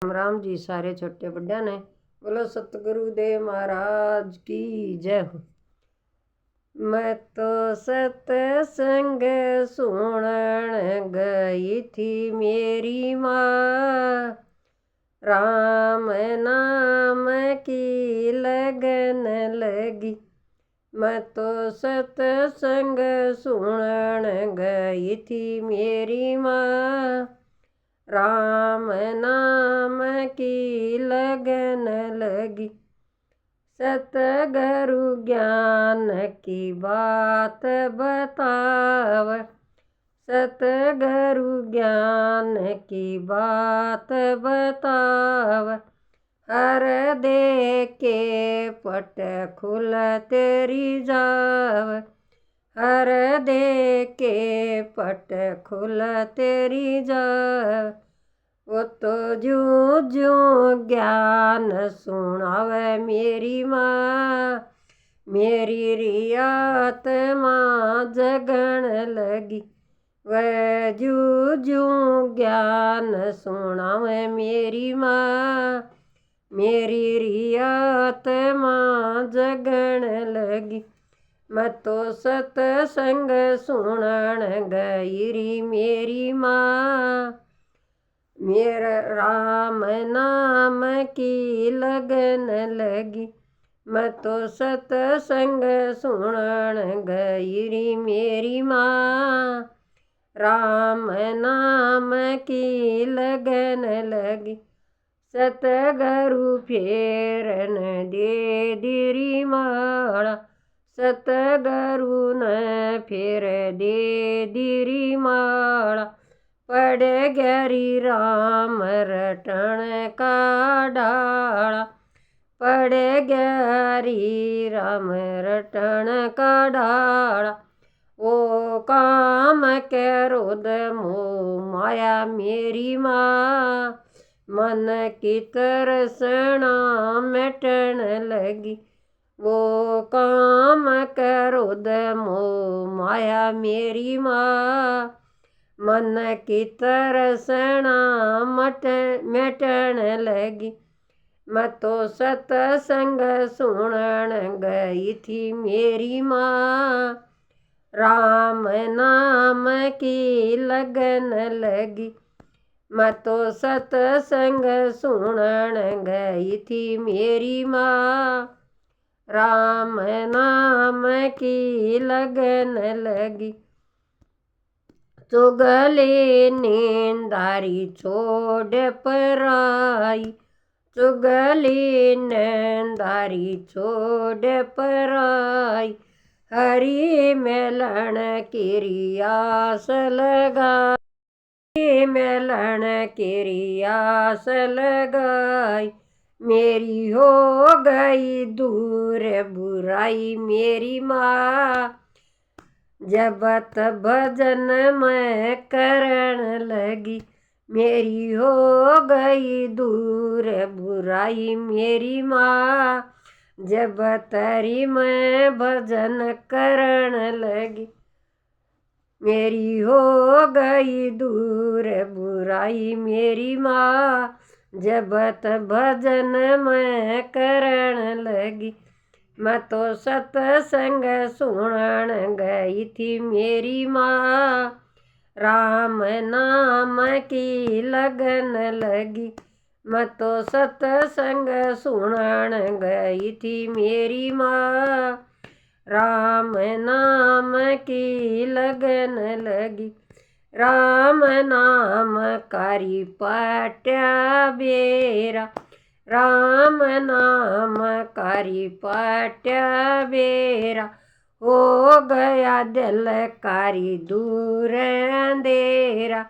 राम राम जी। सारे छोटे बड़िया ने बोलो सतगुरुदेव महाराज की जय हो। मैं तो सत्संग सुनन गई थी मेरी माँ, राम नाम की लगन लगी। मैं तो सत्संग सुनन गई थी मेरी माँ, राम नाम की लगन लगी। सतगुरु ज्ञान की बात बताव, सतगुरु ज्ञान की बात बताव। हर दे के पट खुल तेरी जाव, हर दे के पट खुल तेरी जाव। वो तो जू जू ज्ञान सुनावे मेरी माँ, मेरी रियात माँ जगन लगी। वह जू जू ज्ञान सुनावे मेरी माँ, मेरी रियात माँ जगन लगी। मैं तो सत्संग सुनन गई री मेरी माँ, मेरा राम नाम की लगन लगी। मैं तो सत्संग सुनन गई री मेरी माँ, राम नाम की लगन लगी। सतगुरु फेरन दे दिरी माला, सतगुरु न फेर दे दिरी माला। पड़ गरी राम रटन का डाला, पड़ गरी राम रटन का डाला। वो काम क्रोध मोह माया मेरी माँ, मन की तरसना मिटन लगी। वो काम क्रोध मोह माया मेरी माँ, मन की तरसना मिटन लगी। मैं तो सत्संग सुनन गई थी मेरी माँ, राम नाम की लगन लगी। मैं तो सत्संग सुनन गई थी मेरी माँ, राम नाम की लगन लगी। चुगली नींदारी छोड़ पराई, चुगली नींदारी छोड़ पराई। हरि मिलन की रियास लगाई, मिलन की रियास लगाई। मेरी हो गई दूर बुराई मेरी माँ, जब तब भजन मैं करण लगी। मेरी हो गई दूर बुराई मेरी माँ, जब तरी मैं भजन करण लगी। मेरी हो गई दूर बुराई मेरी माँ, जब तब भजन मैं करण लगी। मैं तो सत्संग सुनन गई थी मेरी माँ, राम नाम की लगन लगी। मैं तो सत्संग सुनन गई थी मेरी माँ, राम नाम की लगन लगी। राम नाम कारी पाट्या बेरा, राम नाम कारी पाट्या बेरा। हो गया दिल कारी दूर अंधेरा,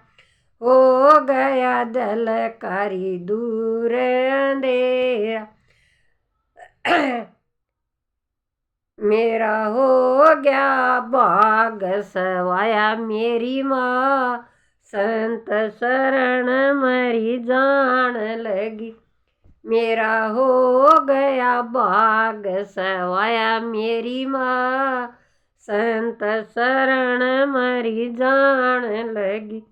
हो गया दिल कारी दूर अंधेरा। मेरा हो गया भाग सवाया मेरी माँ, संत शरण मरी जान लगी। मेरा हो गया भाग सवाया मेरी माँ, संत शरण मरी जान लगी।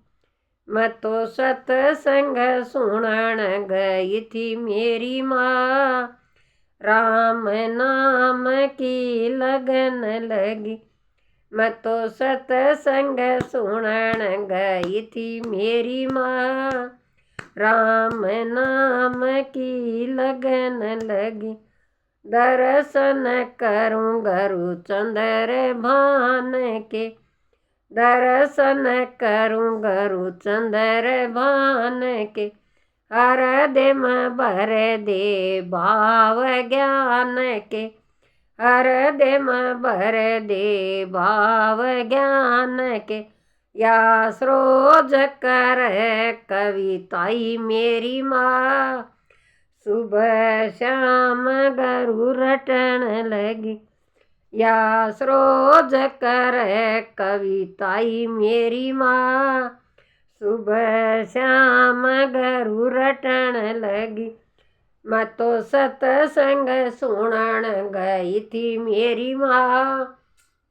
मैं तो सत्संग सुनन गई थी मेरी माँ, राम नाम की लगन लगी। मैं तो सत्संग सुनन गई थी मेरी माँ, राम नाम की लगन लगी। दर्शन करूं गुरु चंद्र भान के, दर्शन करूं गुरु चंद्र भान के। हर दिम भर दे भाव ज्ञान के, हर दिम भर दे भाव ज्ञान के। या सरोज कर कविताई मेरी माँ, सुबह शाम गुरु रटन लगी। या सरोज कर कविताई मेरी माँ, सुबह शाम गुरु रटन लगी। मैं तो सत्संग सुनन गई थी मेरी माँ,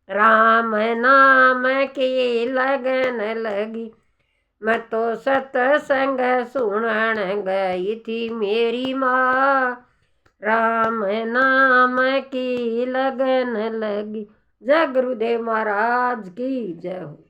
राम नाम की लगन लगी। मैं तो सत्संग सुनन गई थी मेरी माँ, राम नाम की लगन लगी। जय गुरुदेव महाराज की जय हो।